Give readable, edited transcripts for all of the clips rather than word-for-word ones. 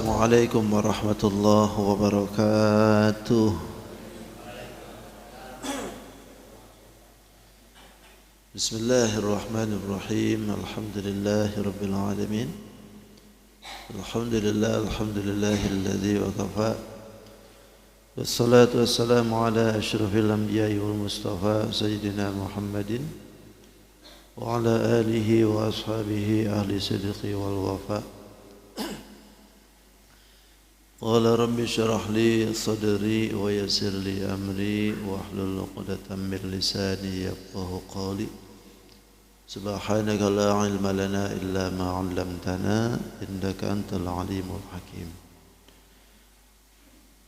Assalamualaikum warahmatullahi wabarakatuh. Bismillahirrahmanirrahim. Alhamdulillahi rabbil alamin. Alhamdulillahilladzi wa kafa. Wassalatu wassalamu ala asyrafil anbiya'i wal mustafa sayyidina Muhammadin wa ala alihi wa ashabihi ahli sidqi wal wafa. Qala rabbi syrah li sadri wa yassir li amri wahlul 'uqdatam min lisani yafqahu qawli. Subhanaka la ilma lana illa ma 'allamtana innaka antal alimul hakim.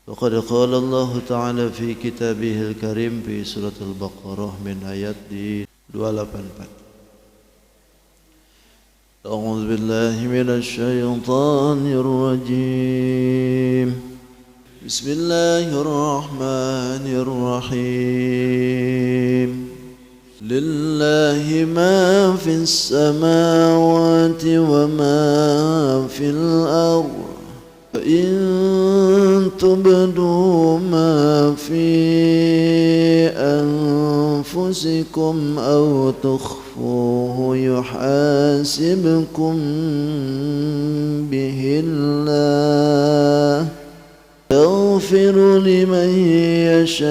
Waqad qala Allah ta'ala fi kitabihil karim fi suratul Baqarah min ayat di 284. أعوذ بالله من الشيطان الرجيم بسم الله الرحمن الرحيم لله ما في السماوات وما في الأرض فإن تبدوا ما في أنفسكم أو تخفوه يحاسبكم به الله يغفر لمن يشاء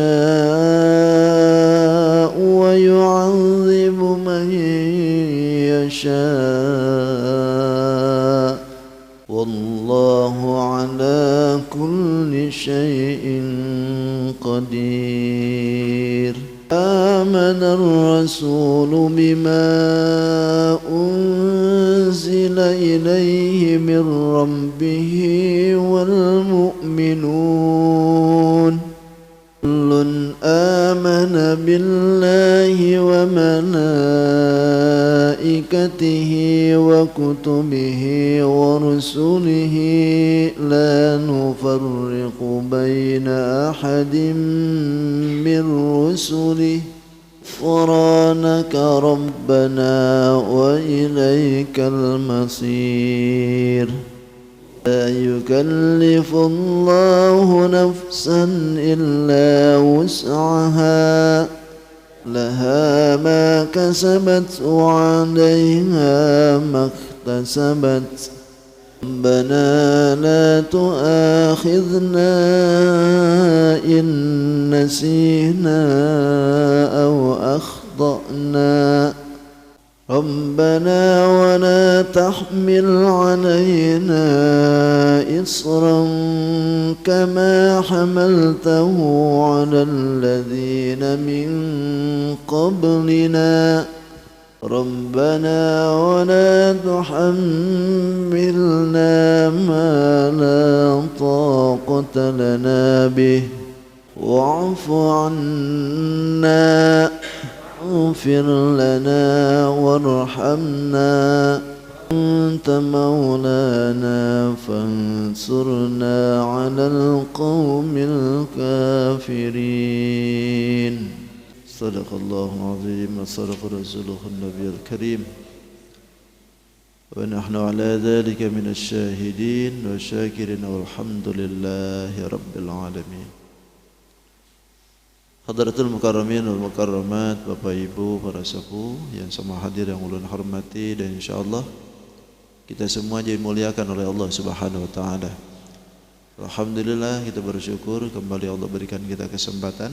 ويعذب من يشاء والله على كل شيء قدير آمن الرسول بما أنزل إليه من ربه والمؤمنون كل آمن بالله وملائكته وكتبه ورسله لا نفرق بين أحد من رسله غفرانك ربنا وإليك المصير لا يكلف الله نفسا إلا وسعها لها ما كسبت وعليها ما اكتسبت ربنا لا تؤاخذنا إن نسينا أو أخطأنا ربنا ولا تحمل علينا إصرا كما حملته على الذين من قبلنا ربنا ولا تحملنا ما لا طاقة لنا به واعف عنا اغفر لنا وارحمنا أنت مولانا فانصرنا على القوم الكافرين صدق الله العظيم وصدق رسوله النبي الكريم ونحن على ذلك من الشاهدين والشاكرين والحمد لله رب العالمين. Hadratul mukarramin wal mukarramat, Bapak Ibu para sepuh yang semua hadir yang ulun hormati, dan insyaallah kita semua dimuliakan oleh Allah Subhanahu wa taala. Alhamdulillah, kita bersyukur kembali Allah berikan kita kesempatan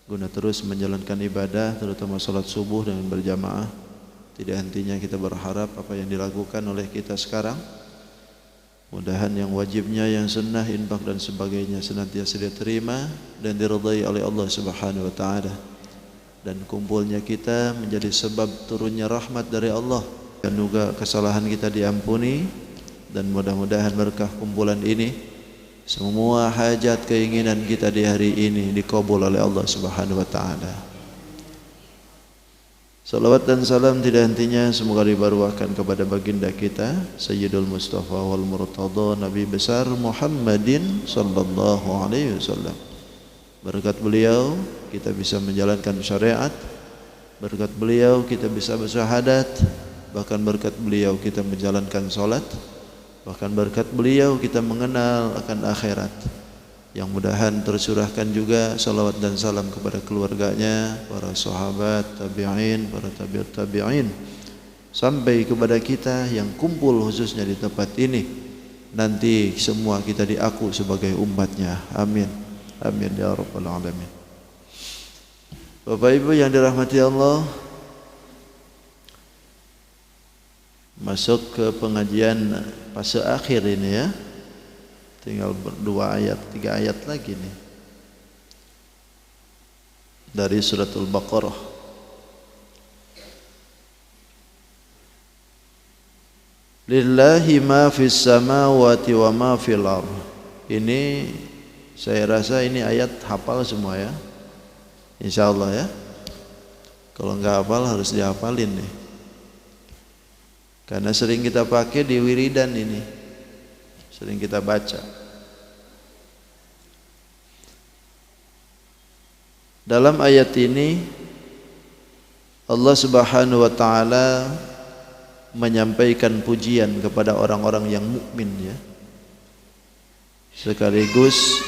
guna terus menjalankan ibadah, terutama salat subuh dengan berjamaah. Tidak hentinya kita berharap apa yang dilakukan oleh kita sekarang, mudahan yang wajibnya, yang sunnah, infak dan sebagainya senantiasa diterima dan diridai oleh Allah Subhanahu wa taala, dan kumpulnya kita menjadi sebab turunnya rahmat dari Allah, dan juga kesalahan kita diampuni, dan mudah-mudahan berkah kumpulan ini semua hajat keinginan kita di hari ini dikabul oleh Allah Subhanahu wa taala. Salawat dan salam tidak hentinya semoga dibaruahkan kepada baginda kita Sayyidul Mustafa wal Murtada, Nabi besar Muhammadin sallallahu alaihi wasallam. Berkat beliau kita bisa menjalankan syariat, berkat beliau kita bisa bersyahadat, bahkan berkat beliau kita menjalankan salat, Bahkan berkat beliau kita mengenal akan akhirat. Yang mudahan tercurahkan juga salawat dan salam kepada keluarganya, para sahabat, tabi'in, para tabi'ut tabi'in, sampai kepada kita yang kumpul khususnya di tempat ini. Nanti semua kita diaku sebagai umatnya. Amin. Amin ya rabbal alamin. Bapak Ibu yang dirahmati Allah, masuk ke pengajian fase akhir ini ya. Tinggal 3 ayat lagi nih dari suratul Baqarah. Lillahi ma fis samawati wa ma fil ardh. Ini saya rasa ini ayat hafal semua ya. Insyaallah ya. Kalau enggak hafal harus dihafalin nih. Karena sering kita pakai di wiridan ini. Sering kita baca. Dalam ayat ini Allah Subhanahu wa taala menyampaikan pujian kepada orang-orang yang mukmin ya. Sekaligus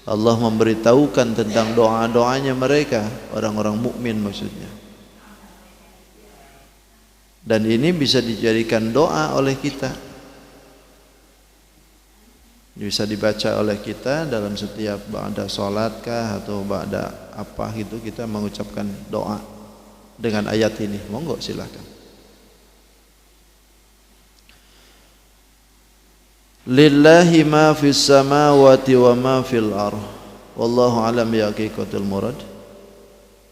Allah memberitahukan tentang doa-doanya mereka, orang-orang mukmin maksudnya. Dan ini bisa dijadikan doa oleh kita. Bisa dibaca oleh kita dalam setiap ba'da salat kah atau ba'da apa gitu kita mengucapkan doa dengan ayat ini. Monggo silakan. Lillahi ma fis samawati wa ma fil ardh. Wallahu alam bi haqiqatil murad.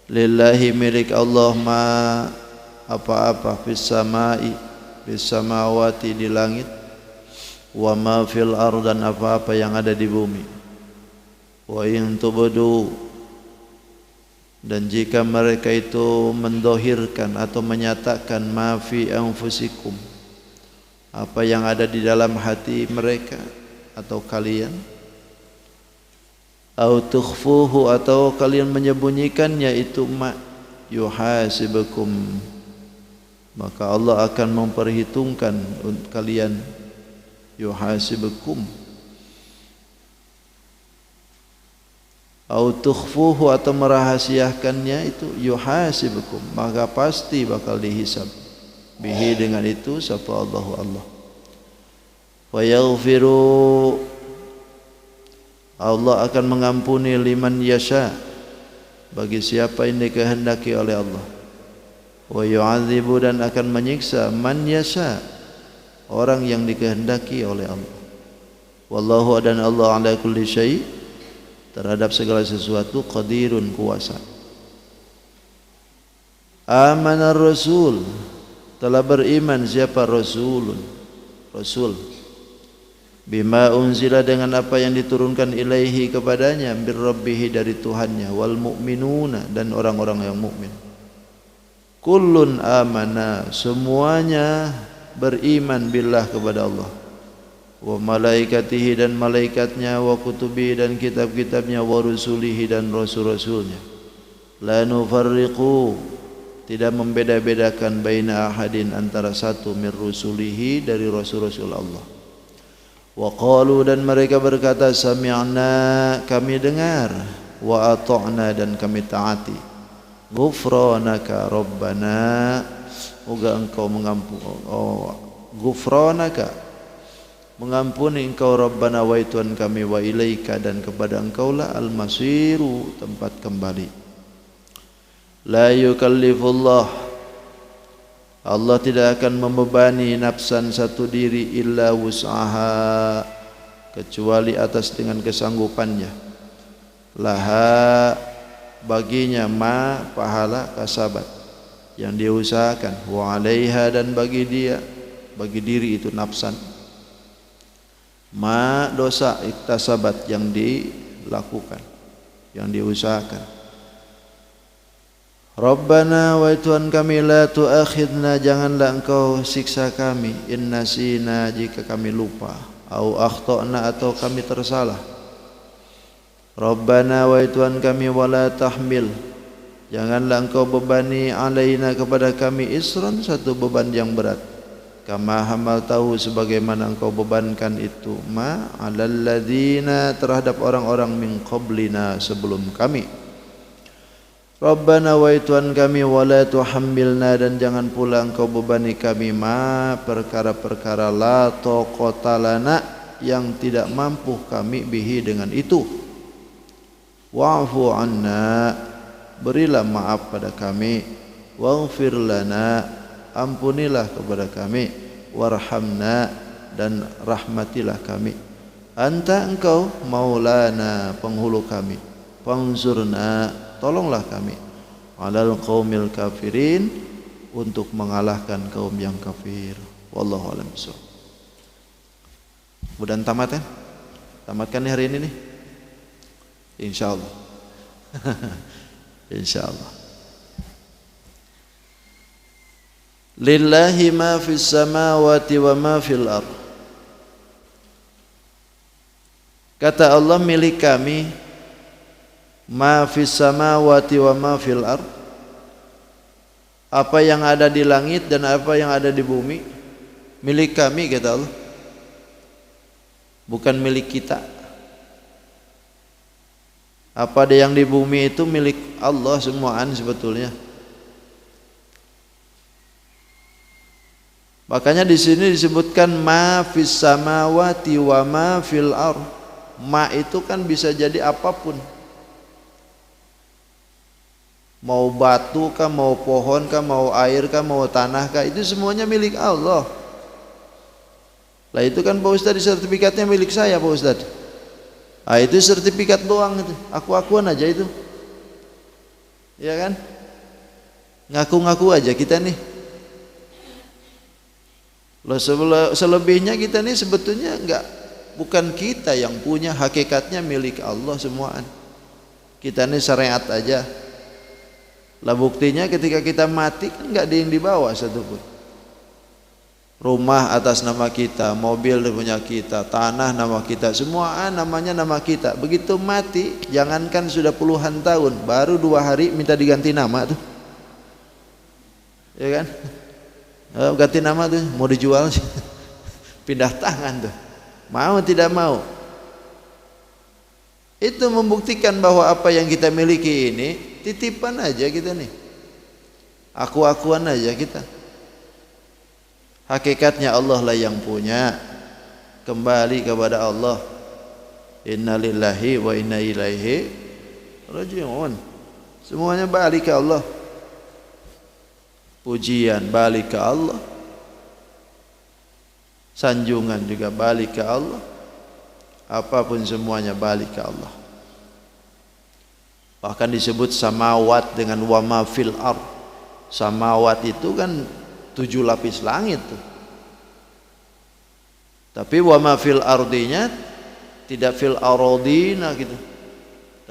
Lillahi milik Allah ma apa-apa fis samai, fis samawati di langit, wa ma fil ardh dan apa-apa yang ada di bumi. Wa in tubdu, dan jika mereka itu mendohirkan atau menyatakan ma fi anfusikum, apa yang ada di dalam hati mereka atau kalian, au tukhfuhu atau kalian menyembunyikannya, itu ma yuhasibukum, maka Allah akan memperhitungkan untuk kalian. Yuhasibukum au tukhfuhu atau merahasiakannya, itu yuhasibukum, maka pasti bakal dihisab bihi dengan itu sapa Allahu Allah. Wa yaghfiru, Allah akan mengampuni liman yasha, bagi siapa yang dikehendaki oleh Allah. Wa yu'adzibu, dan akan menyiksa man yasha, orang yang dikehendaki oleh Allah. Wallahu, dan Allah ala kulli syai, terhadap segala sesuatu, qadirun, kuasa. Amanar rasul, telah beriman siapa rasulun, rasul, bima unzila, dengan apa yang diturunkan ilaihi kepadanya, bir rabbih, dari Tuhannya, wal mu'minuna, dan orang-orang yang mukmin. Kullun amana, semuanya beriman billah, kepada Allah, wa malaikatihi, dan malaikatnya, wa kutubihi, dan kitab-kitabnya, wa rusulihi, dan rasul-rasulnya. La nufarriqu, tidak membeda-bedakan, baina ahadin, antara satu, min rusulihi, dari rasul-rasul Allah. Wa qalu, dan mereka berkata, sami'na, kami dengar, wa ata'na, dan kami taati. Ghufranaka rabbana, moga engkau mengampuni, ghufranaka, mengampuni engkau, rabbana, wahai Tuhan kami, wa ilaika, dan kepada engkaulah, al-masiru, tempat kembali. La yukallifullah, Allah tidak akan membebani nafsan, satu diri, illa wus'aha, kecuali atas dengan kesanggupannya. Laha, baginya, ma, pahala, kasabat, yang dia usahakan, wa alaiha, dan bagi dia, bagi diri itu nafsan, ma, dosa, iktasabat, yang dilakukan, yang diusahakan. Rabbana, wa Tuhan kami, la tu'akhidna, janganlah engkau siksa kami, in nasina, jika kami lupa, au akhtana, atau kami tersalah. Rabbana, wa Tuhan kami, wala tahmil, janganlah engkau bebani, alaina, kepada kami, isran, satu beban yang berat, kama hamaltahu sebagaimana engkau bebankan itu ma 'alal ladzina terhadap orang-orang min qablina sebelum kami. Rabbana wa Tuhan kami wala tuhammilna dan jangan pula engkau bebani kami ma perkara-perkara la taqata lana yang tidak mampu kami bihi dengan itu. Wa'fu anna berilah maaf pada kami, waghfir lana ampunilah kepada kami, warhamna dan rahmatilah kami. Anta engkau maulana penghulu kami, fanzurna tolonglah kami, alal qaumil kafirin untuk mengalahkan kaum yang kafir. Wallahu a'lam bishawab. Mudah tamat ya? Tamatkan hari ini nih. Insyaallah. Insyaallah. Lillahi ma fis samawati wa ma fil ardh. Kata Allah milik kami ma fis samawati wa ma fil ardh. Apa yang ada di langit dan apa yang ada di bumi milik kami kata Allah. Bukan milik kita. Apa ada yang di bumi itu milik Allah semuaan sebetulnya. Makanya di sini disebutkan ma fis samawati wa ma fil ardh. Ma itu kan bisa jadi apapun. Mau batu kah, mau pohon kah, mau air kah, mau tanah kah, itu semuanya milik Allah. Lah itu kan Pak Ustadz sertifikatnya milik saya Pak Ustadz. Ah itu sertifikat doang itu. Aku-akuan aja itu. Ya kan? Ngaku-ngaku aja kita nih. Loh selebihnya kita nih sebetulnya bukan kita yang punya, hakikatnya milik Allah semuaan. Kita nih syariat aja. Lah buktinya ketika kita mati kan enggak ada yang dibawa satupun. Rumah atas nama kita, mobil punya kita, tanah nama kita, semua namanya nama kita. Begitu mati, jangankan sudah puluhan tahun, baru 2 hari minta diganti nama tuh. Ya kan? Ganti nama tuh, mau dijual pindah tangan tuh, mau tidak mau. Itu membuktikan bahwa apa yang kita miliki ini titipan aja kita nih, aku-akuan aja kita. Hakikatnya Allah lah yang punya, kembali kepada Allah. Inna lillahi wa inna ilaihi raji'un. Semuanya balik ke Allah. Pujian balik ke Allah, sanjungan juga balik ke Allah, apapun semuanya balik ke Allah. Bahkan disebut samawat dengan wama fil ardh. Samawat itu kan 7 lapis langit tuh. Tapi wama fil ardinya tidak fil aradina gitu,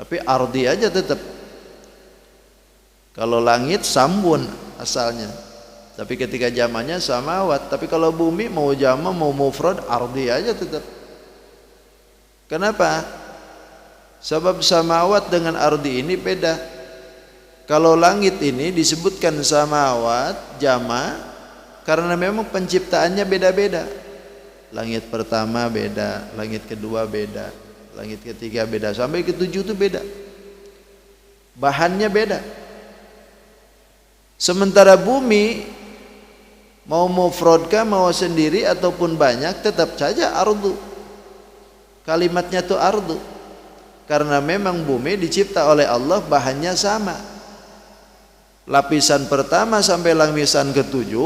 tapi ardi aja tetap. Kalau langit sambun asalnya, tapi ketika zamannya samawat. Tapi kalau bumi mau jama mau mufrad ardi aja tetap. Kenapa? Sebab samawat dengan ardi ini beda. Kalau langit ini disebutkan samawat jama karena memang penciptaannya beda-beda. Langit pertama beda, langit kedua beda, langit ketiga beda, sampai ke-7 itu beda. Bahannya beda. Sementara bumi mau mufradkah mau sendiri ataupun banyak tetap saja ardu. Kalimatnya itu ardu. Karena memang bumi dicipta oleh Allah bahannya sama. Lapisan pertama sampai lapisan ke-7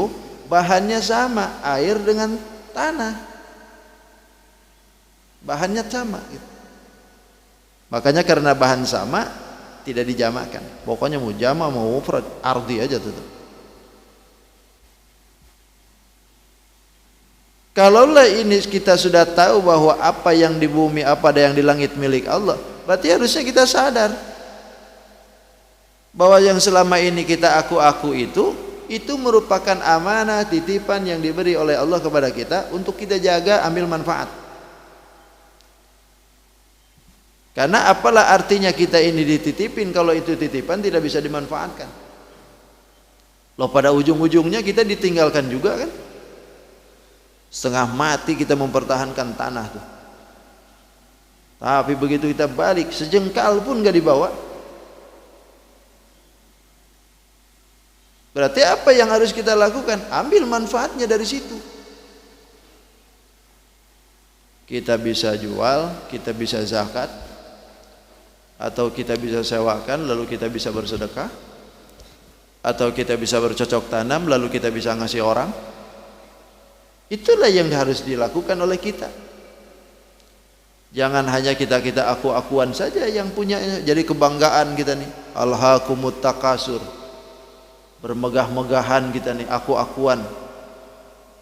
bahannya sama, air dengan tanah. Bahannya sama gitu. Makanya karena bahan sama tidak dijamakan. Pokoknya mau jama mau mufrad ardi aja tetap. Kalaulah ini kita sudah tahu bahwa apa yang di bumi apa ada yang di langit milik Allah, berarti harusnya kita sadar bahwa yang selama ini kita aku itu merupakan amanah titipan yang diberi oleh Allah kepada kita untuk kita jaga, ambil manfaat. Karena apalah artinya kita ini dititipin kalau itu titipan tidak bisa dimanfaatkan. Loh pada ujung-ujungnya kita ditinggalkan juga kan? Setengah mati kita mempertahankan tanah tuh. Tapi begitu kita balik, sejengkal pun gak dibawa. Berarti apa yang harus kita lakukan? Ambil manfaatnya dari situ. Kita bisa jual, kita bisa zakat, atau kita bisa sewakan lalu kita bisa bersedekah, atau kita bisa bercocok tanam lalu kita bisa ngasih orang. Itulah yang harus dilakukan oleh kita. Jangan hanya kita aku-akuan saja yang punya, jadi kebanggaan kita nih. Alhaakumut takasur, bermegah-megahan kita nih, aku-akuan.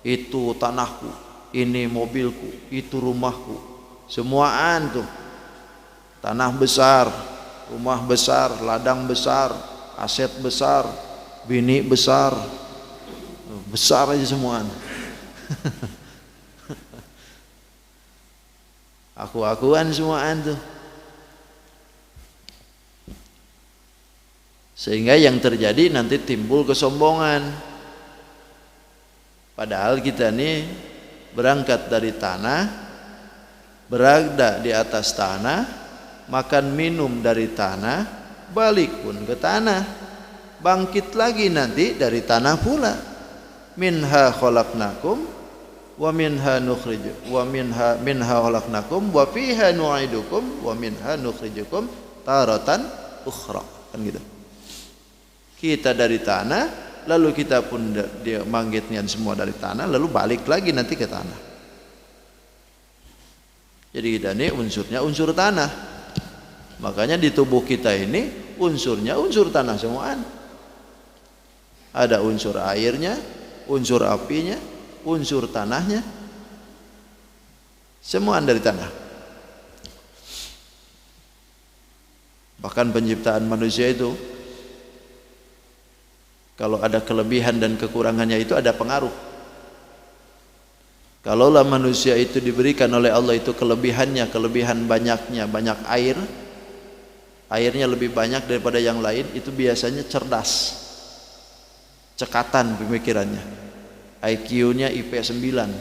Itu tanahku, ini mobilku, itu rumahku, semuaan tuh. Tanah besar, rumah besar, ladang besar, aset besar, bini besar, besar aja semuaan. Aku-akuan semuaan tuh. Sehingga yang terjadi nanti timbul kesombongan. Padahal kita nih berangkat dari tanah, berada di atas tanah, makan minum dari tanah, balik pun ke tanah, bangkit lagi nanti dari tanah pula. Minha khalaqnakum wa minha nukhrijukum wa minha khalaqnakum wa fiha nu'idukum wa minha nukhrijukum taratan ukhra, kan gitu. Kita dari tanah, lalu kita pun dia manggitnya semua dari tanah, lalu balik lagi nanti ke tanah. Jadi kita ini unsurnya unsur tanah. Makanya di tubuh kita ini unsurnya unsur tanah semuaan. Ada unsur airnya, unsur apinya, unsur tanahnya, semuaan dari tanah. Bahkan penciptaan manusia itu, kalau ada kelebihan dan kekurangannya itu ada pengaruh. Kalaulah manusia itu diberikan oleh Allah itu kelebihannya, kelebihan banyaknya, banyak air, airnya lebih banyak daripada yang lain, itu biasanya cerdas, cekatan pemikirannya, IQ-nya IP 9.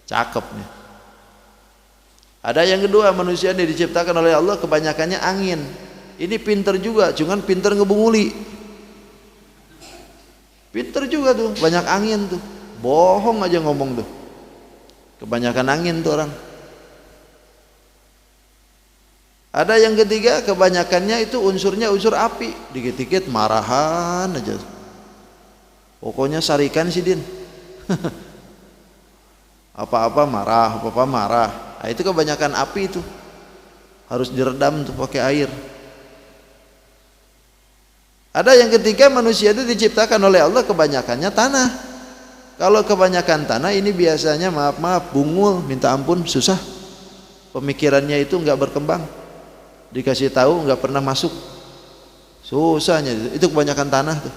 Cakep nih. Ada yang kedua, manusia ini diciptakan oleh Allah kebanyakannya angin. Ini pinter juga, cuman pinter ngebunguli. Pinter juga tuh, banyak angin tuh. Bohong aja ngomong tuh. Kebanyakan angin tuh orang. Ada yang ketiga, kebanyakannya itu unsurnya unsur api. Dikit-dikit marahan aja. Pokoknya sarikan sih Din. Apa-apa marah, apa-apa marah. Nah, itu kebanyakan api itu. Harus diredam tuh pakai air. Ada yang ketiga, manusia itu diciptakan oleh Allah kebanyakannya tanah. Kalau kebanyakan tanah ini biasanya maaf bungul, minta ampun, susah. Pemikirannya itu enggak berkembang. Dikasih tahu enggak pernah masuk. Susahnya itu kebanyakan tanah tuh.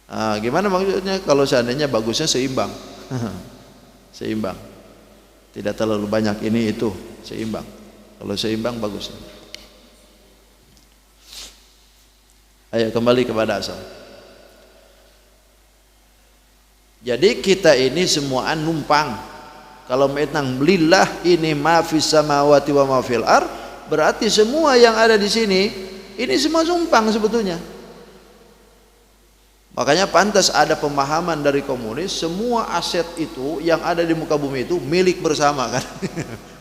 Nah, gimana maksudnya? Kalau seandainya bagusnya seimbang. Seimbang. Tidak terlalu banyak ini itu, seimbang. Kalau seimbang bagus. Ayo kembali kepada asal. Jadi kita ini semuaan numpang. Kalau menang belillah ini ma fis samawati wa ma fil ard, berarti semua yang ada di sini ini semua numpang sebetulnya. Makanya pantas ada pemahaman dari komunis, semua aset itu yang ada di muka bumi itu milik bersama kan.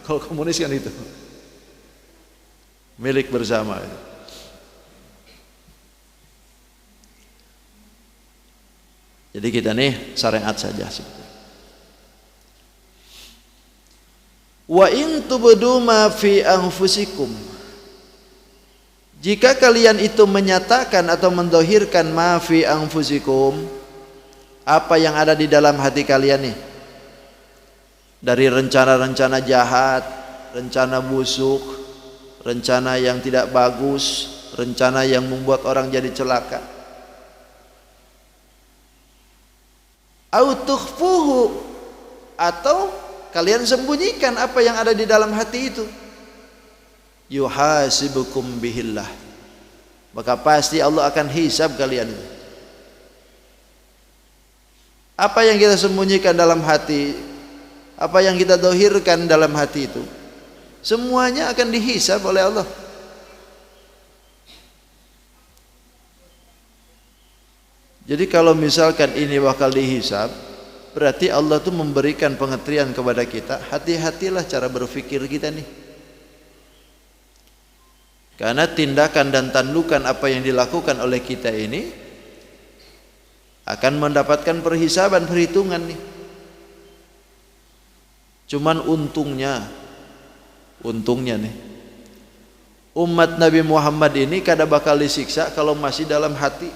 Kalau komunis kan itu milik bersama. Jadi kita nih syariat saja sebetulnya. Wa in tubdu ma fi anfusikum, jika kalian itu menyatakan atau mendahirkan ma fi anfusikum, apa yang ada di dalam hati kalian nih, dari rencana-rencana jahat, rencana busuk, rencana yang tidak bagus, rencana yang membuat orang jadi celaka, au tukhfuhu, atau kalian sembunyikan apa yang ada di dalam hati itu, yuhasibukum bihillah, maka pasti Allah akan hisab kalian. Apa yang kita sembunyikan dalam hati, apa yang kita dohirkan dalam hati itu, semuanya akan dihisab oleh Allah. Jadi kalau misalkan ini bakal dihisab, berarti Allah tuh memberikan pengertian kepada kita, hati-hatilah cara berpikir kita nih. Karena tindakan dan tandukan apa yang dilakukan oleh kita ini akan mendapatkan perhisaban, perhitungan nih. Cuman untungnya nih, umat Nabi Muhammad ini kada bakal disiksa kalau masih dalam hati.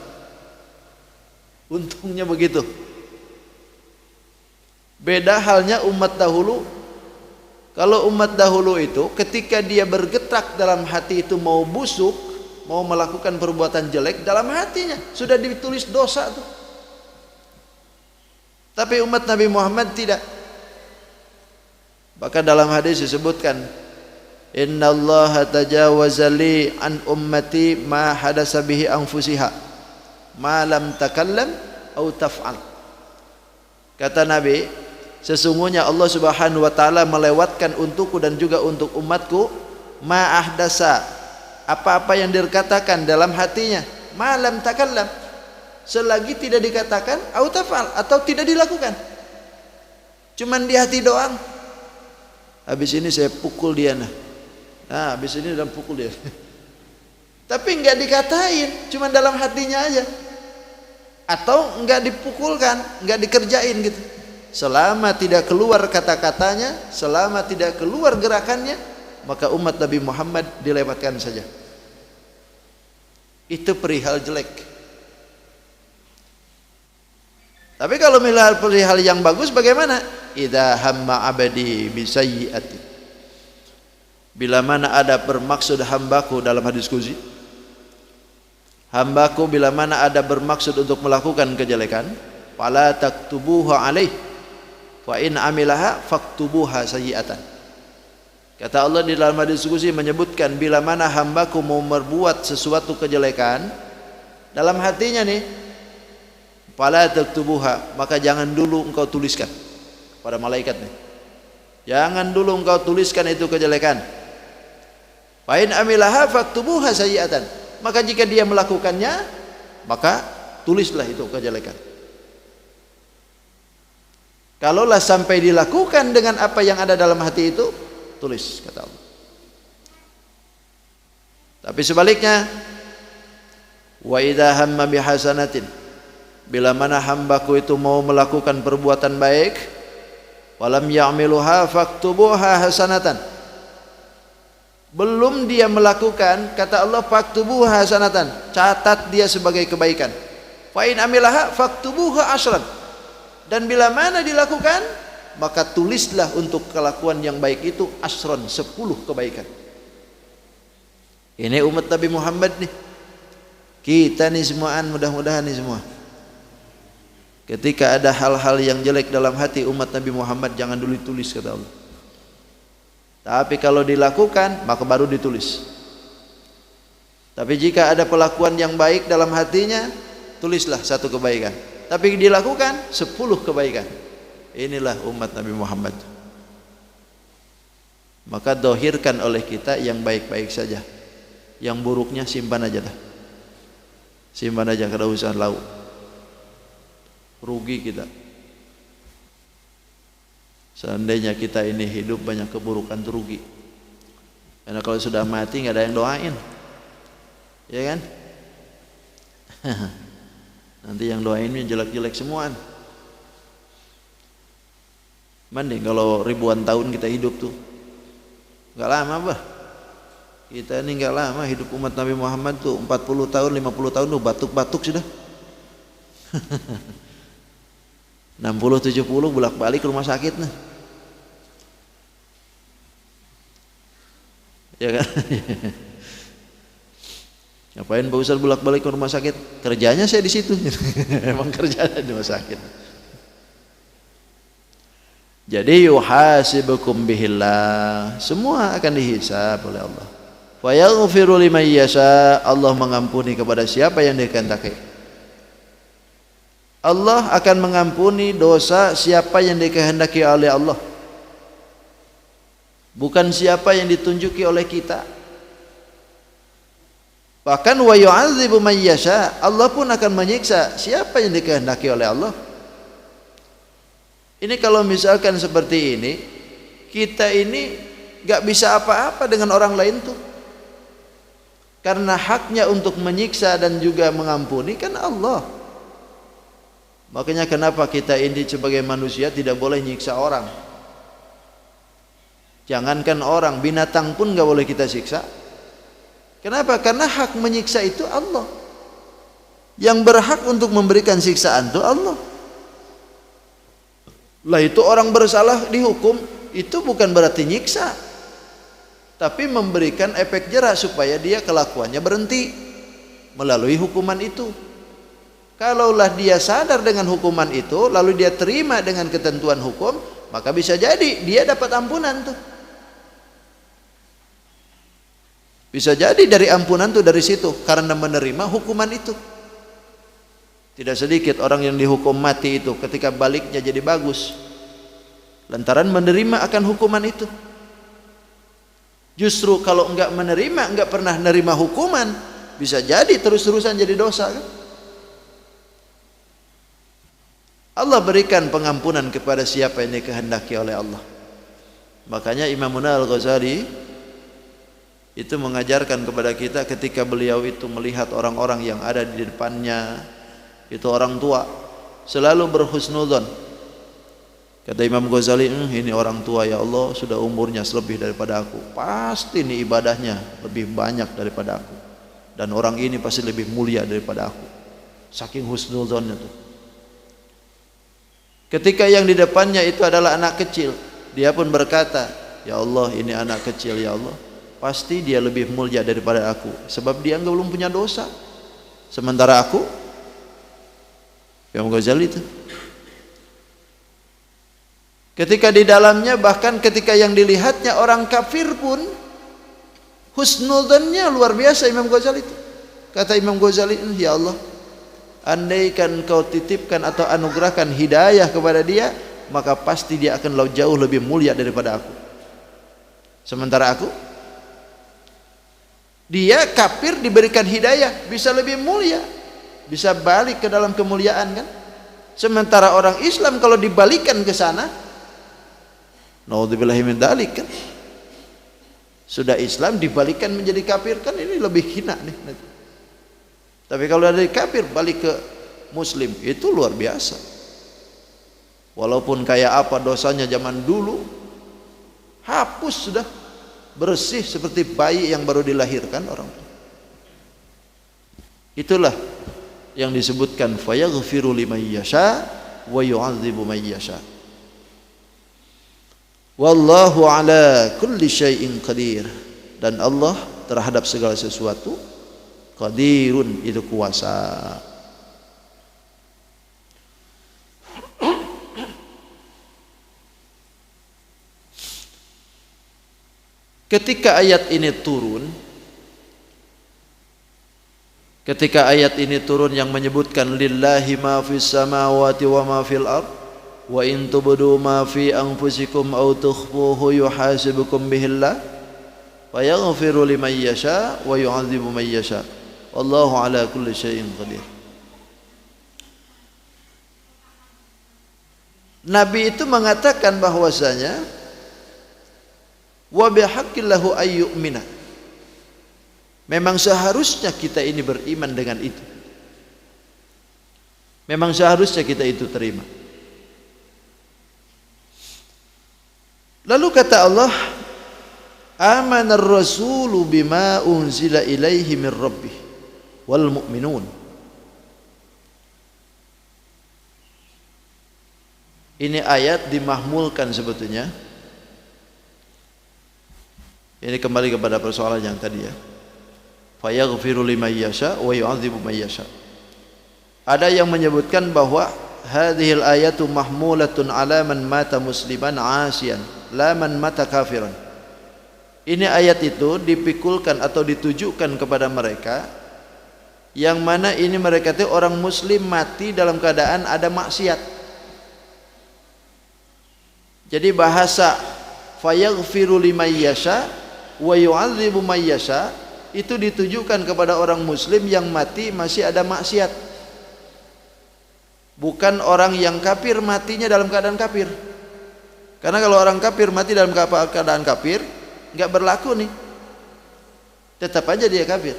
Untungnya begitu. Beda halnya umat dahulu. Kalau umat dahulu itu ketika dia bergerak dalam hati itu mau busuk, mau melakukan perbuatan jelek, dalam hatinya sudah ditulis dosa tuh. Tapi umat Nabi Muhammad tidak. Bahkan dalam hadis disebutkan, innallaha tajawaza li an ummati ma hadasa bihi anfusiha ma lam takallam au taf'al. Kata Nabi, sesungguhnya Allah Subhanahu wa taala melewatkan untukku dan juga untuk umatku ma ahdasa, apa-apa yang dikatakan dalam hatinya, ma lam takallam, selagi tidak dikatakan au taf'al, atau tidak dilakukan. Cuman di hati doang. Habis ini saya pukul dia nah. Nah, habis ini dalam pukul dia. Tapi enggak dikatain, cuma dalam hatinya aja. Atau enggak dipukulkan, enggak dikerjain gitu. Selama tidak keluar kata-katanya, selama tidak keluar gerakannya, maka umat Nabi Muhammad dilewatkan saja. Itu perihal jelek. Tapi kalau perihal yang bagus bagaimana? Idza hamma abadi bisayyi'ati. Bila mana ada bermaksud hambaku dalam hadis qudsi, hambaku bila mana ada bermaksud untuk melakukan kejelekan, fala taktubuha alaih fa in amilaha faktubuha sayyi'atan. Kata Allah di dalam hadis qudsi menyebutkan, bila mana hambaku mau berbuat sesuatu kejelekan dalam hatinya nih, fala taktubuha, maka jangan dulu engkau tuliskan pada malaikat nih. Jangan dulu engkau tuliskan itu kejelekan. Fa in amilaha faktubuha sayyi'atan. Maka jika dia melakukannya, maka tulislah itu kejelekan. Kalaulah sampai dilakukan dengan apa yang ada dalam hati itu, tulis, kata Allah. Tapi sebaliknya, wa idza hamma bihasanatin, bila mana hambaku itu mau melakukan perbuatan baik, walam ya'miluha faktubuha hasanatan, belum dia melakukan, kata Allah, faktubuha hasanatan, catat dia sebagai kebaikan. Fa in amilaha faktubuha asyran, dan bila mana dilakukan, maka tulislah untuk kelakuan yang baik itu asyran, 10 kebaikan. Ini umat Nabi Muhammad nih, kita nih semuaan, mudah-mudahan nih semua, ketika ada hal-hal yang jelek dalam hati umat Nabi Muhammad, jangan dulu ditulis, kata Allah. Tapi kalau dilakukan, maka baru ditulis. Tapi jika ada pelakuan yang baik dalam hatinya, tulislah 1 kebaikan. Tapi dilakukan 10 kebaikan. Inilah umat Nabi Muhammad. Maka dohirkan oleh kita yang baik-baik saja, yang buruknya simpan aja dah. Simpan aja, kada usah lau. Rugi kita. Seandainya kita ini hidup banyak keburukan, rugi. Karena kalau sudah mati nggak ada yang doain, ya kan? Nanti yang doainnya jelek-jelek semuaan. Mending kalau ribuan tahun kita hidup tuh, nggak lama bah. Kita ini nggak lama hidup umat Nabi Muhammad tuh 40 tahun, 50 tahun tuh batuk-batuk sudah. 60-70 bolak-balik ke rumah sakit nah. Ya kan? Ngapain Pak Ustaz bolak-balik ke rumah sakit? Kerjanya saya di situ. Emang kerjanya di rumah sakit. Jadi yuhasibukum bihillah, semua akan dihisab oleh Allah. Wa yaghfiru liman yasha, Allah mengampuni kepada siapa yang dikehendaki. Allah akan mengampuni dosa siapa yang dikehendaki oleh Allah, bukan siapa yang ditunjuki oleh kita. Bahkan wa yu'adzibu man yasha, Allah pun akan menyiksa siapa yang dikehendaki oleh Allah. Ini kalau misalkan seperti ini, kita ini gak bisa apa-apa dengan orang lain tuh, karena haknya untuk menyiksa dan juga mengampuni kan Allah. Makanya kenapa kita ini sebagai manusia tidak boleh nyiksa orang. Jangankan orang, binatang pun gak boleh kita siksa. Kenapa? Karena hak menyiksa itu Allah. Yang berhak untuk memberikan siksaan itu Allah. Lah itu orang bersalah dihukum, itu bukan berarti nyiksa, tapi memberikan efek jerah supaya dia kelakuannya berhenti melalui hukuman itu. Kalaulah dia sadar dengan hukuman itu, lalu dia terima dengan ketentuan hukum, maka bisa jadi dia dapat ampunan tuh. Bisa jadi dari ampunan tuh dari situ, karena menerima hukuman itu. Tidak sedikit orang yang dihukum mati itu ketika baliknya jadi bagus, lantaran menerima akan hukuman itu. Justru kalau enggak menerima, enggak pernah menerima hukuman, bisa jadi terus-terusan jadi dosa kan? Allah berikan pengampunan kepada siapa yang dikehendaki oleh Allah. Makanya Imam Al-Ghazali itu mengajarkan kepada kita ketika beliau itu melihat orang-orang yang ada di depannya, itu orang tua, selalu berhusnudzon. Kata Imam Ghazali, ini orang tua ya Allah, sudah umurnya lebih daripada aku, pasti ini ibadahnya lebih banyak daripada aku, dan orang ini pasti lebih mulia daripada aku. Saking husnudzonnya tuh. Ketika yang di depannya itu adalah anak kecil, dia pun berkata, ya Allah, ini anak kecil ya Allah, pasti dia lebih mulia daripada aku, sebab dia belum punya dosa, sementara aku, Imam Ghazali itu. Ketika di dalamnya, bahkan ketika yang dilihatnya orang kafir pun husnudzannya luar biasa Imam Ghazali itu. Kata Imam Ghazali, ya Allah, andaikan kau titipkan atau anugerahkan hidayah kepada dia, maka pasti dia akan jauh lebih mulia daripada aku. Sementara aku, dia kafir diberikan hidayah, bisa lebih mulia, bisa balik ke dalam kemuliaan kan. Sementara orang Islam kalau dibalikan ke sana, naudzubillahi min dzalik kan, sudah Islam dibalikan menjadi kafir kan, ini lebih hina nih. Tapi kalau dari kafir balik ke muslim, itu luar biasa. Walaupun kayak apa dosanya zaman dulu, hapus sudah, bersih seperti bayi yang baru dilahirkan orang. Itulah yang disebutkan fayaghfiru liman yasha wa yu'adzibu man yasha. Wallahu ala kulli syai'in qadir. Dan Allah terhadap segala sesuatu qadirun, itu kuasa. Ketika ayat ini turun, yang menyebutkan lillahi ma fis samawati wa ma fil ard wa in tubdu ma fi anfusikum aw tukhfuhu yuhasibukum bihillah wa yaghfiru liman yasha wa yu'adzibu man yasha wallahu ala kulli syai'in qadir. Nabi itu mengatakan bahwasanya wa bihaqqillahu ayyumina, memang seharusnya kita ini beriman dengan itu, memang seharusnya kita itu terima. Lalu kata Allah, amanar rasulu bima unzila ilaihi min rabbih wal mu'minun. Ini ayat dimahmulkan sebetulnya. Ini kembali kepada persoalan yang tadi ya. Fayaghfiru liman yasha wa yu'adzibu man yasha. Ada yang menyebutkan bahwa hadhil ayatu mahmulatun ala man mata musliman asiyan la man mata kafiran. Ini ayat itu dipikulkan atau ditujukan kepada mereka Yang mana ini mereka itu orang muslim mati dalam keadaan ada maksiat. Jadi bahasa fayaghfiru liman yasha wa yu'adzibu man yasha itu ditujukan kepada orang muslim yang mati masih ada maksiat. Bukan orang yang kafir matinya dalam keadaan kafir. Karena kalau orang kafir mati dalam keadaan kafir, enggak berlaku nih. Tetap aja dia kafir.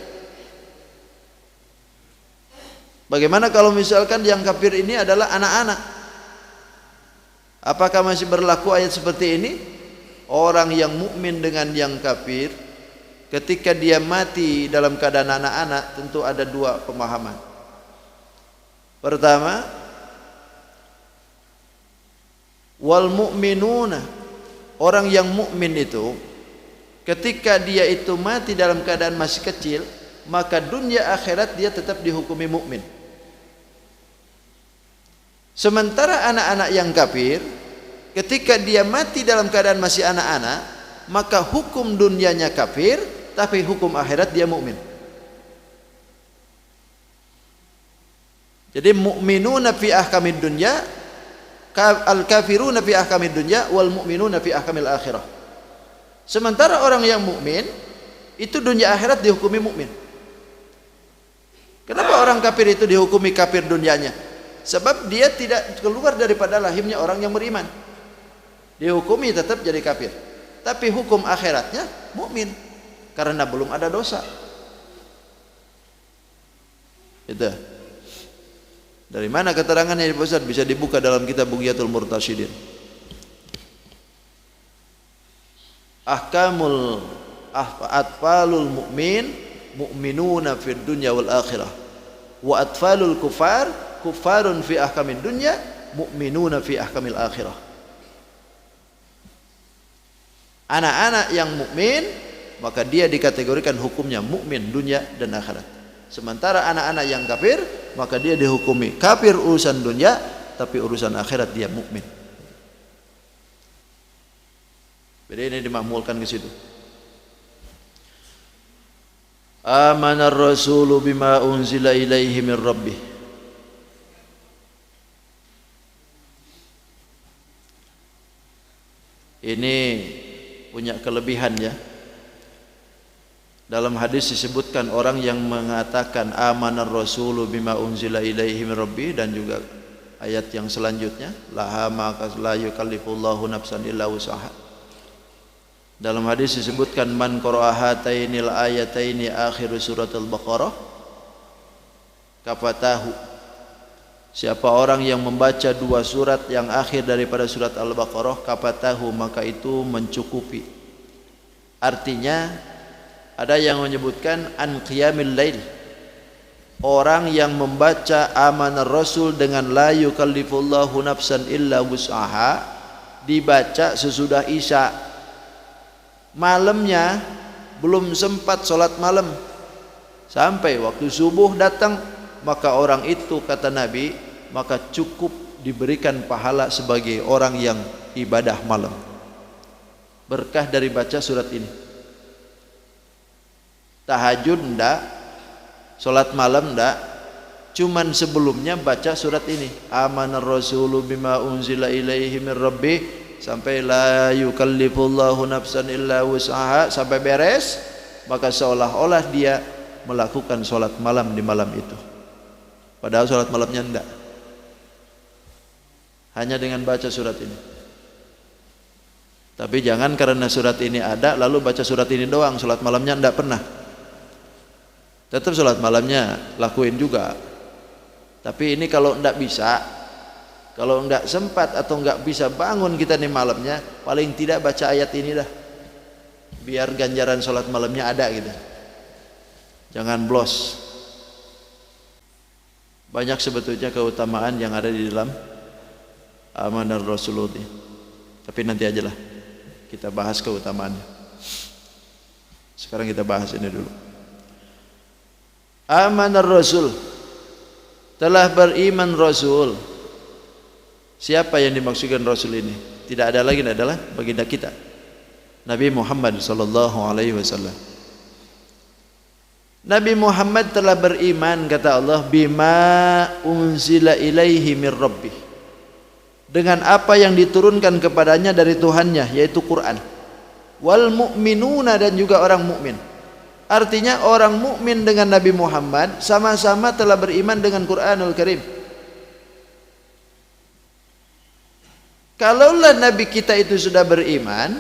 Bagaimana kalau misalkan yang kafir ini adalah anak-anak? Apakah masih berlaku ayat seperti ini? Orang yang mukmin dengan yang kafir, ketika dia mati dalam keadaan anak-anak, tentu ada dua pemahaman. Pertama, wal mu'minuna, orang yang mukmin itu ketika dia itu mati dalam keadaan masih kecil, maka dunia akhirat dia tetap dihukumi mukmin. Sementara anak-anak yang kafir, ketika dia mati dalam keadaan masih anak-anak, maka hukum dunianya kafir, tapi hukum akhirat dia mukmin. Jadi mu'minuna fi ahkamid dunya, al-kafiruna fi ahkamid dunya, wal mu'minuna fi ahkamil akhirah. Sementara orang yang mukmin itu dunia akhirat dihukumi mukmin. Kenapa orang kafir itu dihukumi kafir dunianya? Sebab dia tidak keluar daripada rahimnya orang yang beriman. Dihukumi tetap jadi kafir. Tapi hukum akhiratnya mukmin karena belum ada dosa. Itu. Dari mana keterangannya Pak Ustaz? Bisa dibuka dalam kitab Bughyatul Murtasyidin. Ahkamul atfalul mu'min mu'minuna fid dunya wal akhirah. Wa atfalul kufar kufarun fi ahkamid dunya mu'minuna fi ahkamil akhirah. Anak-anak yang mukmin maka dia dikategorikan hukumnya mukmin dunia dan akhirat. Sementara anak-anak yang kafir maka dia dihukumi kafir urusan dunia tapi urusan akhirat dia mukmin. Jadi ini dimakmulkan ke situ. Amanar rasulu bima unzila ilaihi min rabbih. Ini punya kelebihan ya. Dalam hadis disebutkan orang yang mengatakan amanar rasulu bima unzila ilaihi min rabbih, dan juga ayat yang selanjutnya laha ma la yukallifullahu nafsan illa wus'aha. Dalam hadis disebutkan man qara'a hatainil ayataini akhir surat al-Baqarah kafatahu. Siapa orang yang membaca dua surat yang akhir daripada surat Al-Baqarah, kafatahu, maka itu mencukupi. Artinya ada yang menyebutkan an qiyamil lail. Orang yang membaca amanar rasul dengan la yukallifullahu nafsan illa wus'aha dibaca sesudah isya. Malamnya belum sempat sholat malam sampai waktu subuh datang, maka orang itu kata Nabi maka cukup diberikan pahala sebagai orang yang ibadah malam, berkah dari baca surat ini. Tahajud ndak, sholat malam ndak, cuman sebelumnya baca surat ini amanar rasulu bima unzila ilaihi min rabbih sampai la yukallifullahu nafsan illa wus'aha sampai beres, maka seolah-olah dia melakukan sholat malam di malam itu. Padahal sholat malamnya enggak. Hanya dengan baca surat ini. Tapi jangan karena surat ini ada lalu baca surat ini doang, sholat malamnya enggak pernah. Tetap sholat malamnya lakuin juga. Tapi ini kalau enggak bisa, kalau enggak sempat atau enggak bisa bangun kita nih malamnya, paling tidak baca ayat ini dah. Biar ganjaran sholat malamnya ada gitu. Jangan blos. Banyak sebetulnya keutamaan yang ada di dalam amanar rasulullah. Tapi nanti ajalah kita bahas keutamaannya. Sekarang kita bahas ini dulu. Amanar rasul, telah beriman rasul. Siapa yang dimaksudkan rasul ini? Tidak ada lagi, adalah baginda kita Nabi Muhammad sallallahu alaihi wasallam. Nabi Muhammad telah beriman, kata Allah, bima unzila ilaihi mir rabbih, dengan apa yang diturunkan kepadanya dari Tuhannya, yaitu Quran. Wal mu'minuna, dan juga orang mukmin. Artinya orang mukmin dengan Nabi Muhammad sama-sama telah beriman dengan Quranul Karim. Kalaulah Nabi kita itu sudah beriman,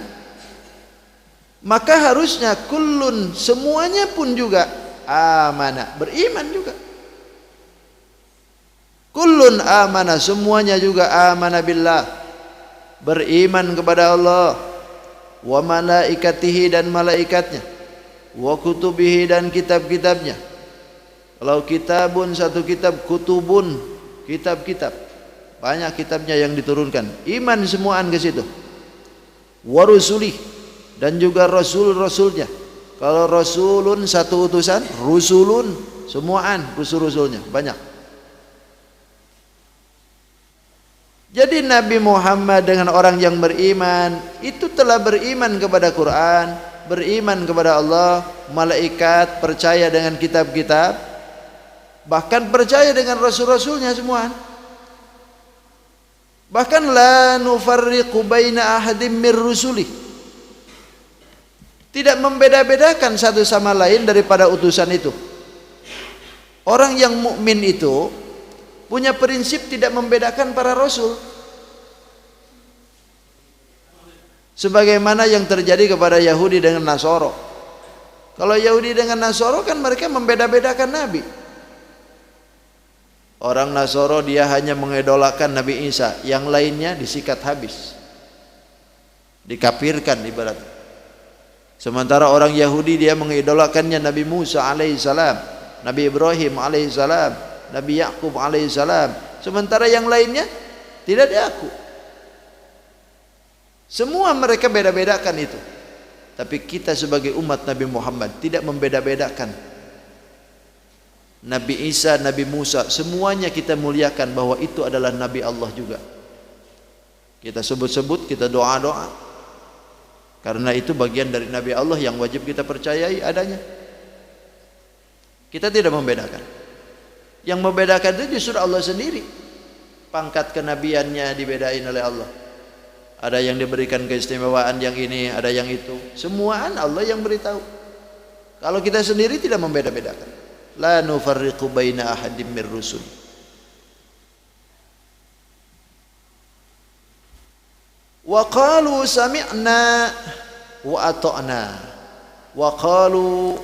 maka harusnya kullun, semuanya pun juga amanah, beriman juga. Kullun amanah, semuanya juga amanah billah, beriman kepada Allah, wa malaikatihi, dan malaikatnya, wa kutubihi, dan kitab-kitabnya. Kalau kitabun, satu kitab, kutubun, kitab-kitab, banyak kitabnya yang diturunkan, iman semuaan ke situ. Wa rusulih, dan juga rasul-rasulnya. Kalau rasulun satu utusan, rusulun semuaan, rusul-rusulnya banyak. Jadi Nabi Muhammad dengan orang yang beriman itu telah beriman kepada Quran, beriman kepada Allah, malaikat, percaya dengan kitab-kitab, bahkan percaya dengan rasul-rasulnya semua. Bahkan la nufarriqu baina ahadim mir rusulih, tidak membeda-bedakan satu sama lain daripada utusan itu. Orang yang mukmin itu punya prinsip tidak membedakan para rasul, sebagaimana yang terjadi kepada Yahudi dengan Nasoro. Kalau Yahudi dengan Nasoro kan mereka membeda-bedakan nabi. Orang Nasoro dia hanya mengidolakan Nabi Isa, yang lainnya disikat habis, dikafirkan ibaratnya. Sementara orang Yahudi dia mengidolakannya Nabi Musa alaihissalam, Nabi Ibrahim alaihissalam, Nabi Yakub alaihissalam. Sementara yang lainnya tidak diaku. Semua mereka beda-bedakan itu. Tapi kita sebagai umat Nabi Muhammad tidak membeda-bedakan. Nabi Isa, Nabi Musa, semuanya kita muliakan bahwa itu adalah Nabi Allah juga. Kita sebut-sebut, kita doa-doa. Karena itu bagian dari Nabi Allah yang wajib kita percayai adanya. Kita tidak membedakan. Yang membedakan itu justru Allah sendiri. Pangkat kenabiannya dibedain oleh Allah. Ada yang diberikan keistimewaan yang ini, ada yang itu. Semuaan Allah yang beritahu. Kalau kita sendiri tidak membeda-bedakan. La nufarriqu baina ahadim mir rusul. Wa qalu sami'na wa ata'na. Wa qalu,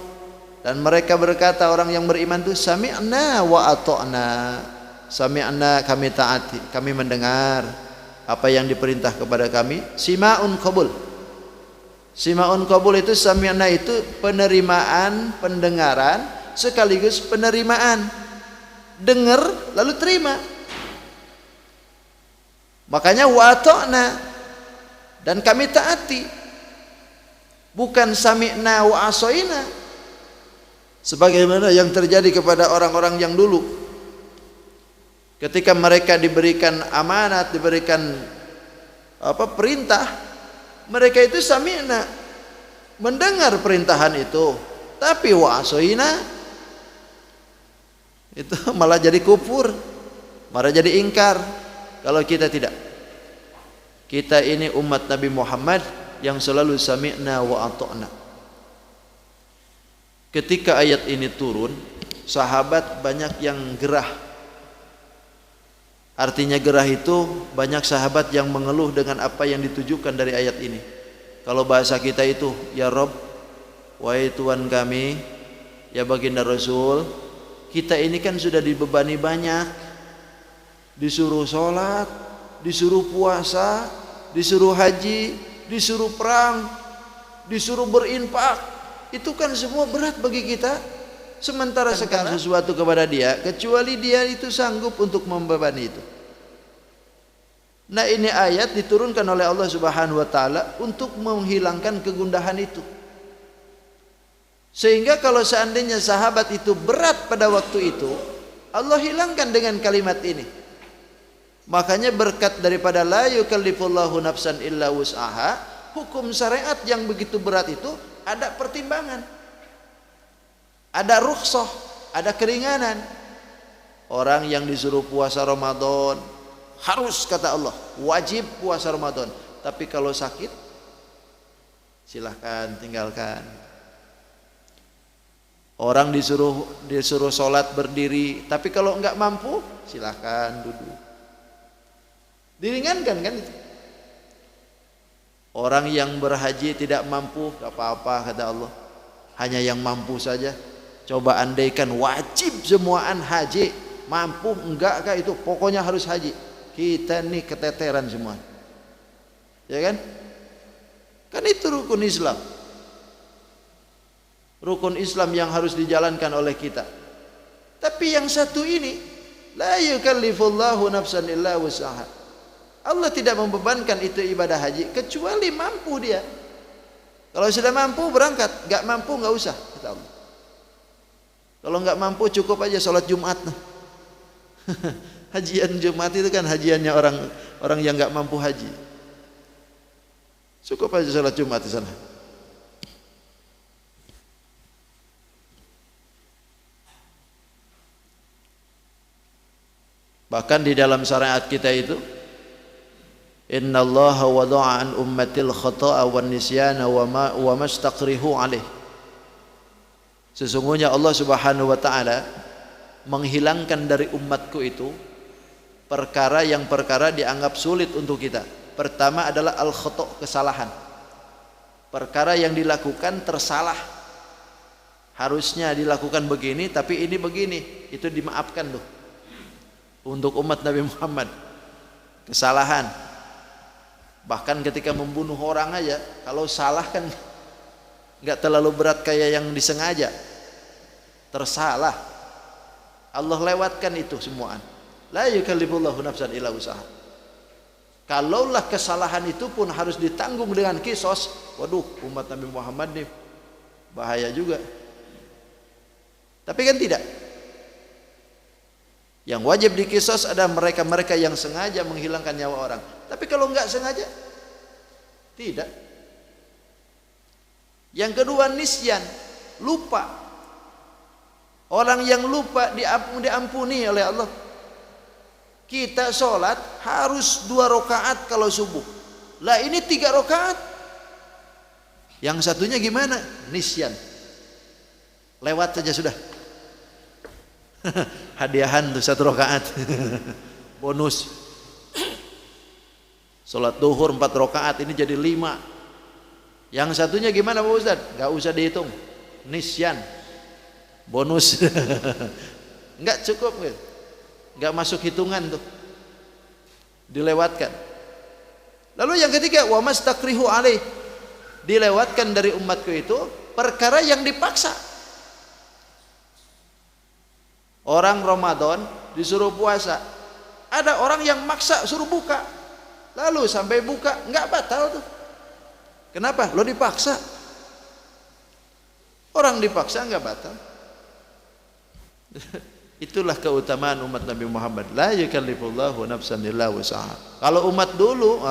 dan mereka berkata, orang yang beriman itu, sami'na wa ata'na. Sami'na, kami taati, kami mendengar apa yang diperintah kepada kami. Sima'un qabul. Sima'un qabul itu, sami'na itu penerimaan, pendengaran sekaligus penerimaan. Dengar lalu terima. Makanya wa ata'na, dan kami taati, bukan sami'na wa asoina sebagaimana yang terjadi kepada orang-orang yang dulu. Ketika mereka diberikan amanat, diberikan perintah, mereka itu sami'na, mendengar perintahan itu, tapi wa asoina itu malah jadi kufur, malah jadi ingkar. Kalau kita tidak, kita ini umat Nabi Muhammad yang selalu sami'na wa ata'na. Ketika ayat ini turun, sahabat banyak yang gerah. Artinya gerah itu banyak sahabat yang mengeluh dengan apa yang ditujukan dari ayat ini. Kalau bahasa kita itu, ya Rob, wahai Tuhan kami, ya baginda Rasul, kita ini kan sudah dibebani banyak, disuruh sholat, disuruh puasa, disuruh haji, disuruh perang, disuruh berinfak. Itu kan semua berat bagi kita. Sementara sekarang sesuatu kepada dia, kecuali dia itu sanggup untuk membebani itu. Nah, ini ayat diturunkan oleh Allah Subhanahu wa taala untuk menghilangkan kegundahan itu. Sehingga kalau seandainya sahabat itu berat pada waktu itu, Allah hilangkan dengan kalimat ini. Makanya berkat daripada la yukallifullahu nafsan illa wus'aha, hukum syariat yang begitu berat itu ada pertimbangan. Ada rukhsah, ada keringanan. Orang yang disuruh puasa Ramadan harus, kata Allah, wajib puasa Ramadan. Tapi kalau sakit, silahkan tinggalkan. Orang disuruh sholat berdiri, tapi kalau enggak mampu, silahkan duduk. Diringankan kan itu. Orang yang berhaji tidak mampu, enggak apa-apa, kata Allah. Hanya yang mampu saja. Coba andaikan wajib semuaan haji, mampu enggak kah itu? Pokoknya harus haji. Kita nih keteteran semua. Ya kan? Kan itu rukun Islam. Rukun Islam yang harus dijalankan oleh kita. Tapi yang satu ini, la yukallifullahu nafsan illa wus'aha. Allah tidak membebankan itu ibadah haji kecuali mampu dia. Kalau sudah mampu berangkat, enggak mampu enggak usah, kata Allah. Kalau enggak mampu cukup aja sholat Jumat. Hajian Jumat itu kan hajiannya orang yang enggak mampu haji. Cukup aja sholat Jumat di sana. Bahkan di dalam syariat kita itu, innallaha wada'a an ummatil khata'a wan nisyana wa mastaqrihu alaih. Sesungguhnya Allah Subhanahu wa taala menghilangkan dari umatku itu perkara dianggap sulit untuk kita. Pertama adalah al-khata', kesalahan. Perkara yang dilakukan tersalah. Harusnya dilakukan begini tapi ini begini, itu dimaafkan tuh. Untuk umat Nabi Muhammad, kesalahan. Bahkan ketika membunuh orang aja, kalau salah kan nggak terlalu berat kayak yang disengaja. Tersalah, Allah lewatkan itu semuaan. La yukallifullahu nafsan illa wus'aha. Kalaulah kesalahan itu pun harus ditanggung dengan kisos, waduh, umat Nabi Muhammad nih bahaya juga. Tapi kan tidak. Yang wajib dikisos ada mereka-mereka yang sengaja menghilangkan nyawa orang. Tapi kalau enggak sengaja, tidak. Yang kedua nisyan, lupa. Orang yang lupa diampuni oleh Allah. Kita sholat harus 2 rakaat kalau subuh. Lah ini 3 rakaat. Yang satunya gimana? Nisyan. Lewat saja sudah. Hadiahan tuh 1 rakaat. Bonus. Sholat duhur 4 rakaat ini jadi 5. Yang satunya gimana Pak Ustaz? Gak usah dihitung. Nisyan. Bonus. Enggak cukup gitu. Enggak masuk hitungan tuh. Dilewatkan. Lalu yang ketiga, wa mastakrihu alaih. Dilewatkan dari umatku itu perkara yang dipaksa. Orang Ramadan disuruh puasa, ada orang yang maksa suruh buka, lalu sampai buka nggak batal tuh. Kenapa? Lo dipaksa. Orang dipaksa nggak batal. Itulah keutamaan umat Nabi Muhammad. La yukallifullahu nafsan illa wus'aha. Kalau umat dulu,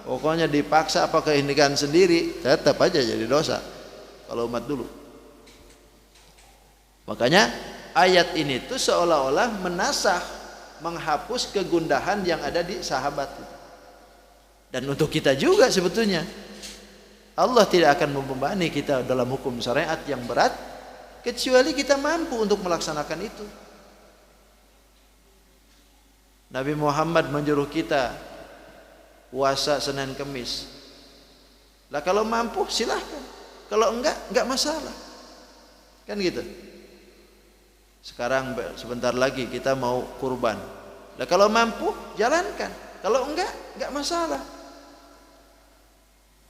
pokoknya dipaksa apa kehendak sendiri, tetap aja jadi dosa. Kalau umat dulu. Makanya ayat ini tuh seolah-olah menasah, menghapus kegundahan yang ada di sahabat. Dan untuk kita juga sebetulnya, Allah tidak akan membebani kita dalam hukum syariat yang berat kecuali kita mampu untuk melaksanakan itu. Nabi Muhammad menyuruh kita puasa Senin Kemis. Lah kalau mampu silahkan, kalau enggak masalah. Kan gitu. Sekarang sebentar lagi kita mau kurban. Nah, kalau mampu jalankan, kalau enggak masalah.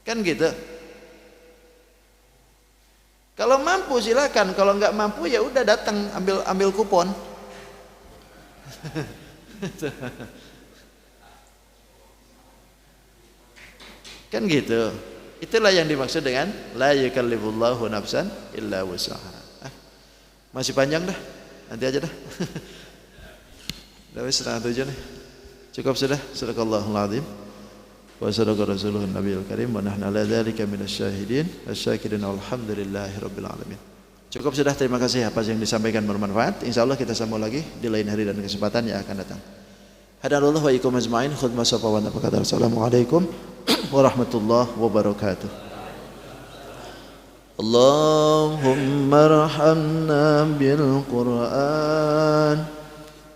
Kan gitu. Kalau mampu silakan, kalau enggak mampu ya udah datang ambil kupon. Kan gitu. Itulah yang dimaksud dengan la yukallifullahu nafsan illa wus'aha. Masih panjang dah. Nanti aja dah. Udah 6:30 nih. Cukup sudah. Sadaqallahul azim. Wa sadaqa rasulun nabiyul karim wa nahnu ala dzalika minasy syahidin wasyakirin alhamdulillahi rabbil alamin. Cukup sudah, terima kasih apa yang disampaikan bermanfaat. Insya Allah kita sambung lagi di lain hari dan kesempatan yang akan datang. Hadanallahu wa iyyakum ajma'in. Khutbah safa wa nafaqat. Assalamualaikum warahmatullahi wabarakatuh. Allahumma arhamna bil Qur'an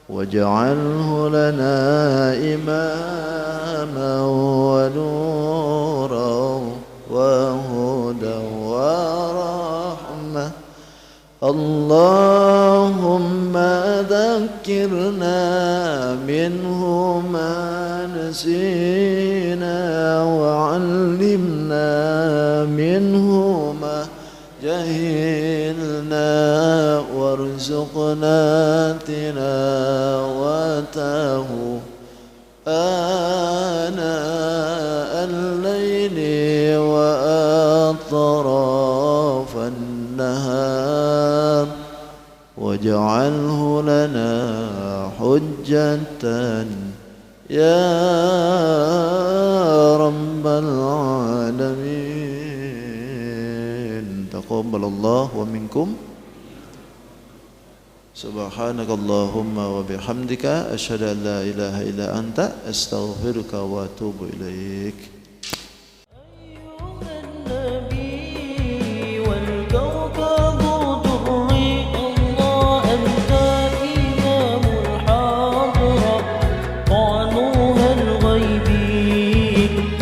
waj'alhu lana imaman wa nuran wa hudan wa rahmah. Allahumma dhakkirna minhu ma nasina wa 'allimna minhu ma jahilna warzuqna tilawatahu ana al-layli wa atrafan nahar waj'alhu lana hujjatan ya rabbal alamin. Taqabbalallahu wa minkum. Subhanakallahumma wa bihamdika asyhadu an la ilaha illa anta astaghfiruka wa atubu ilaik.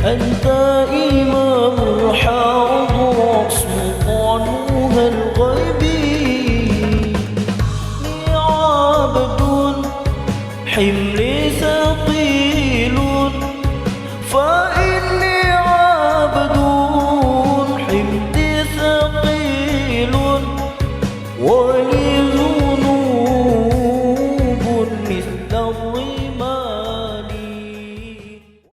أنت إمام الحاضر سلطانها الغيبي لي عبد حمى